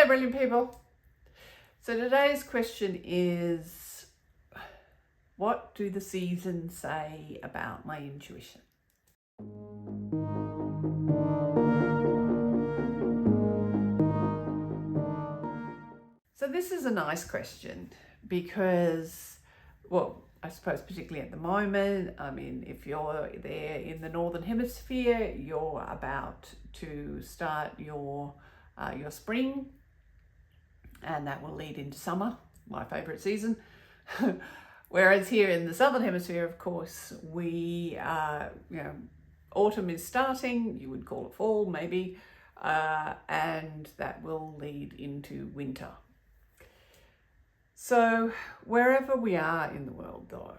Hey, brilliant people. So today's question is, what do the seasons say about my intuition? So this is a nice question because, well, I suppose particularly at the moment, I mean, if you're there in the Northern Hemisphere, you're about to start your spring, and that will lead into summer, my favourite season. Whereas here in the Southern Hemisphere, of course, we autumn is starting, you would call it fall maybe, and that will lead into winter. So wherever we are in the world though,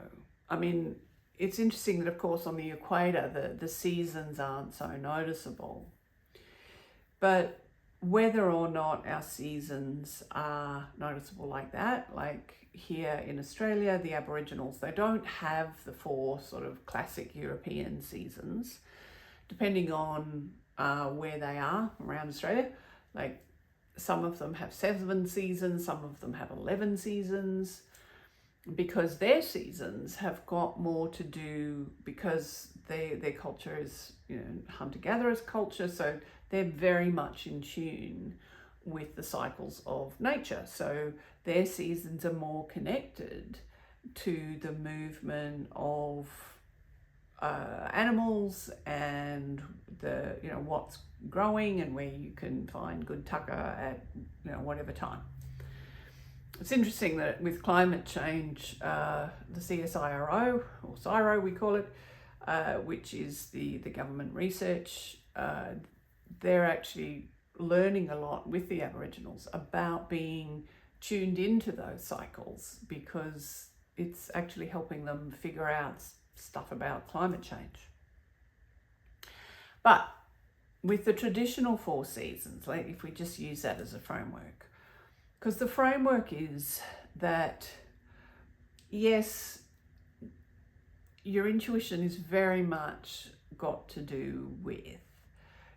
I mean, it's interesting that of course on the equator, the seasons aren't so noticeable, but whether or not our seasons are noticeable like that, like here in Australia, the Aboriginals, they don't have the 4 sort of classic European seasons, depending on where they are around Australia. Like some of them have 7 seasons, some of them have 11 seasons, because their seasons have got more to do because their culture is, hunter-gatherers culture, so they're very much in tune with the cycles of nature. So their seasons are more connected to the movement of animals and the what's growing and where you can find good tucker at whatever time. It's interesting that with climate change, the CSIRO, or CSIRO we call it, which is the government research, they're actually learning a lot with the Aboriginals about being tuned into those cycles, because it's actually helping them figure out stuff about climate change. But with the traditional 4 seasons, like if we just use that as a framework, because the framework is that, yes, your intuition is very much got to do with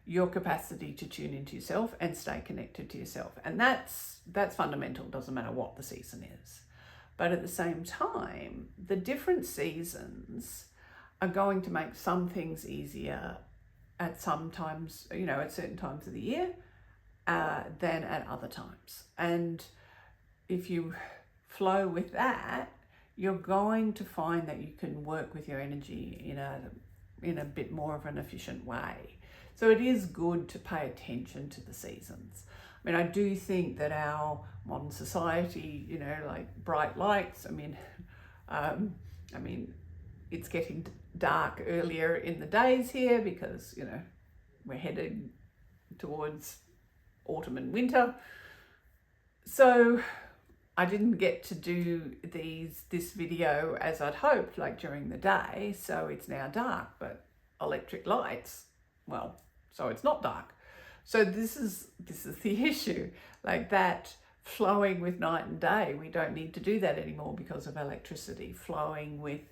your capacity to tune into yourself and stay connected to yourself. And that's fundamental, doesn't matter what the season is. But at the same time, the different seasons are going to make some things easier at some times, at certain times of the year, than at other times. And if you flow with that, you're going to find that you can work with your energy in a bit more of an efficient way. So it is good to pay attention to the seasons. I mean, I do think that our modern society, like bright lights, I mean, it's getting dark earlier in the days here because, we're headed towards autumn and winter. So I didn't get to do this video as I'd hoped, like during the day. So it's now dark, but electric lights, well, so it's not dark. So this is the issue, like that flowing with night and day. We don't need to do that anymore because of electricity flowing with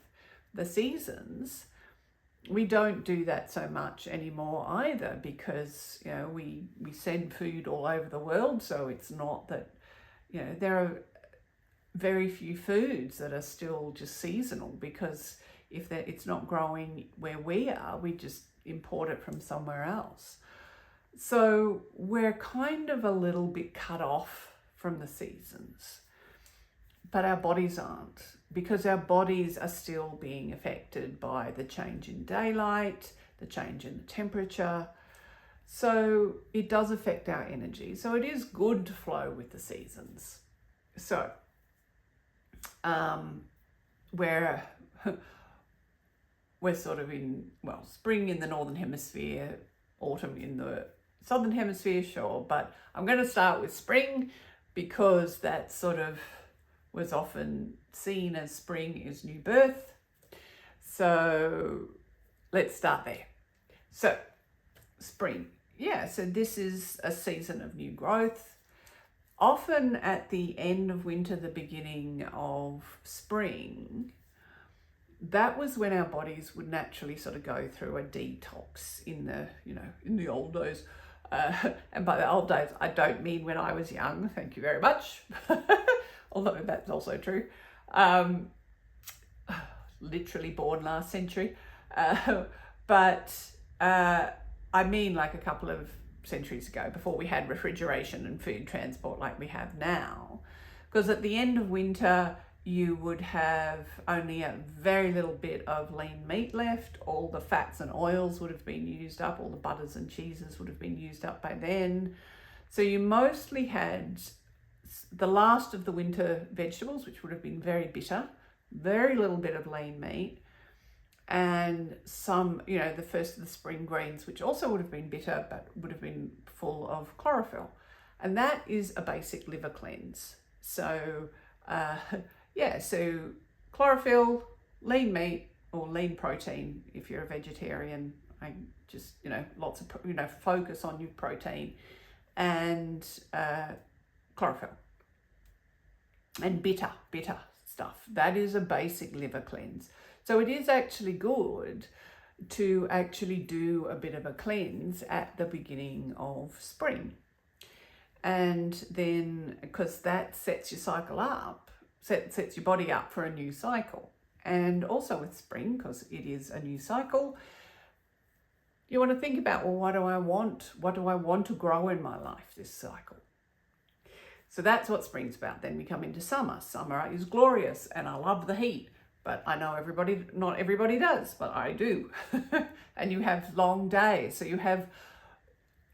the seasons. We don't do that so much anymore either, because we send food all over the world. So it's not that there are very few foods that are still just seasonal, because if it's not growing where we are, we just import it from somewhere else. So we're kind of a little bit cut off from the seasons, but our bodies aren't, because our bodies are still being affected by the change in daylight, the change in the temperature. So it does affect our energy. So it is good to flow with the seasons. So we're sort of in, well, spring in the Northern Hemisphere, autumn in the Southern Hemisphere, sure. But I'm going to start with spring, because that sort of was often seen as spring is new birth. So let's start there. So spring. Yeah, so this is a season of new growth. Often at the end of winter, the beginning of spring, that was when our bodies would naturally sort of go through a detox in the old days. And by the old days, I don't mean when I was young, thank you very much, although that's also true. Literally born last century. But I mean like a couple of centuries ago, before we had refrigeration and food transport like we have now. Because at the end of winter, you would have only a very little bit of lean meat left. All the fats and oils would have been used up. All the butters and cheeses would have been used up by then. So you mostly had the last of the winter vegetables, which would have been very bitter, very little bit of lean meat, and some, the first of the spring greens, which also would have been bitter, but would have been full of chlorophyll. And that is a basic liver cleanse. So, so chlorophyll, lean meat, or lean protein if you're a vegetarian. I just, lots of, focus on your protein, and chlorophyll. And bitter stuff. That is a basic liver cleanse. So it is actually good to actually do a bit of a cleanse at the beginning of spring. And then, because that sets your cycle up, sets your body up for a new cycle. And also with spring, because it is a new cycle, you want to think about, well, what do I want to grow in my life this cycle? So that's what spring's about. Then we come into summer. Summer is glorious, and I love the heat. But I know not everybody does, but I do. And you have long days, so you have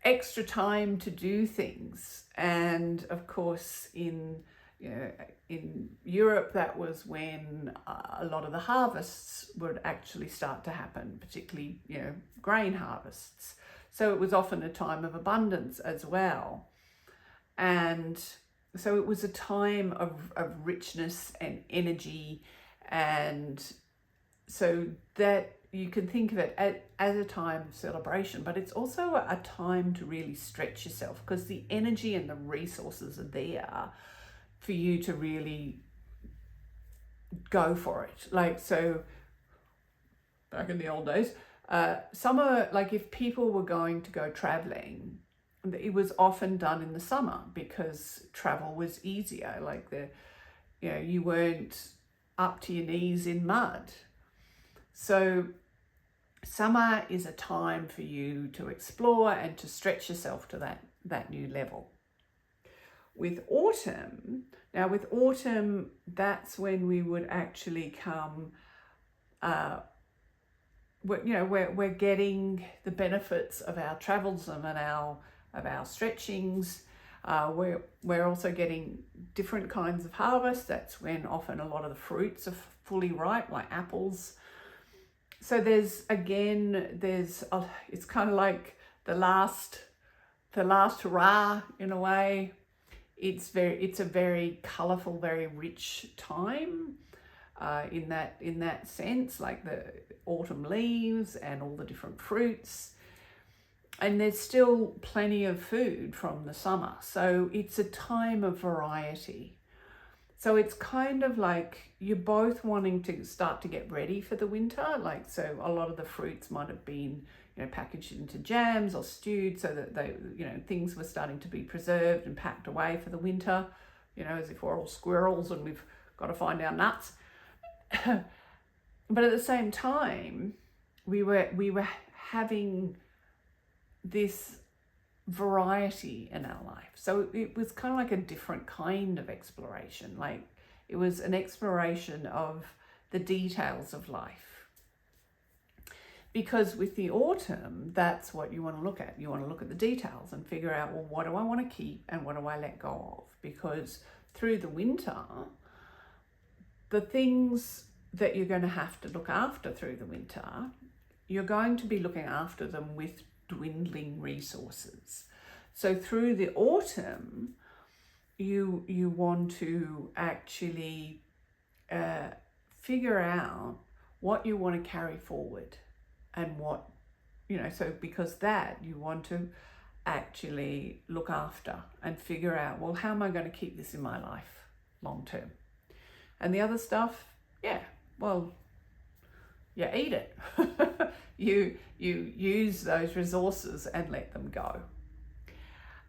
extra time to do things. And of course, in Europe, that was when a lot of the harvests would actually start to happen, particularly grain harvests. So it was often a time of abundance as well. And so it was a time of richness and energy. And so that you can think of it as a time of celebration, but it's also a time to really stretch yourself, because the energy and the resources are there for you to really go for it. Like, so back in the old days, summer, like if people were going to go traveling, it was often done in the summer because travel was easier. Like you weren't up to your knees in mud. So summer is a time for you to explore and to stretch yourself to that new level. With autumn, that's when we would actually come, we're getting the benefits of our travels and of our stretchings. We're also getting different kinds of harvest. That's when often a lot of the fruits are fully ripe, like apples. So it's kind of like the last hurrah in a way. It's a very colourful, very rich time in that sense, like the autumn leaves and all the different fruits. And there's still plenty of food from the summer. So it's a time of variety. So it's kind of like you're both wanting to start to get ready for the winter. Like, so a lot of the fruits might have been, packaged into jams or stewed, so that they, things were starting to be preserved and packed away for the winter, as if we're all squirrels and we've got to find our nuts. But at the same time, we were having this variety in our life. So it was kind of like a different kind of exploration. Like, it was an exploration of the details of life. Because with the autumn, that's what you want to look at. You want to look at the details and figure out, well, what do I want to keep and what do I let go of? Because through the winter, the things that you're going to have to look after through the winter, you're going to be looking after them with dwindling resources. So through the autumn, you want to actually figure out what you want to carry forward, and what, so because that you want to actually look after and figure out, well, how am I going to keep this in my life long term? And the other stuff, you eat it. You use those resources and let them go.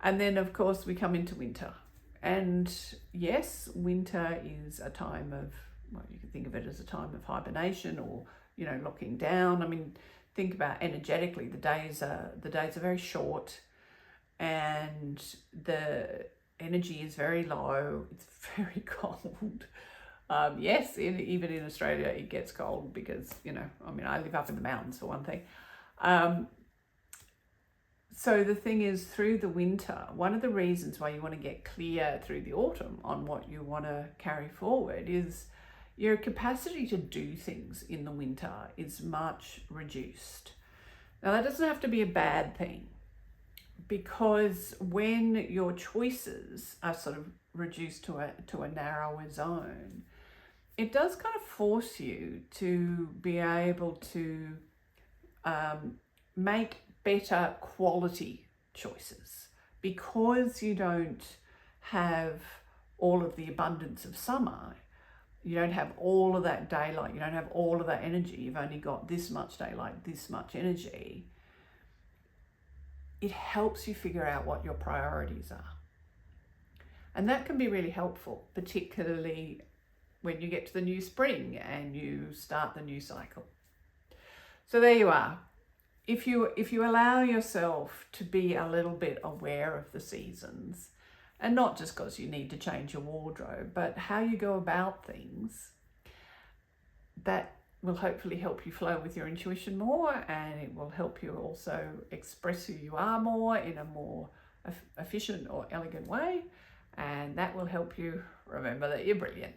And then of course we come into winter. And yes, winter is a time of, well, you can think of it as a time of hibernation or, you know, locking down. I mean, think about energetically, the days are very short and the energy is very low. It's very cold. Yes, even in Australia, it gets cold because, you know, I mean, I live up in the mountains for one thing. So the thing is, through the winter, one of the reasons why you want to get clear through the autumn on what you want to carry forward is your capacity to do things in the winter is much reduced. Now, that doesn't have to be a bad thing, because when your choices are sort of reduced to a narrower zone, it does kind of force you to be able to make better quality choices, because you don't have all of the abundance of summer. You don't have all of that daylight. You don't have all of that energy. You've only got this much daylight, this much energy. It helps you figure out what your priorities are. And that can be really helpful, particularly when you get to the new spring and you start the new cycle. So there you are. If you allow yourself to be a little bit aware of the seasons, and not just because you need to change your wardrobe, but how you go about things, that will hopefully help you flow with your intuition more, and it will help you also express who you are more in a more efficient or elegant way, and that will help you remember that you're brilliant.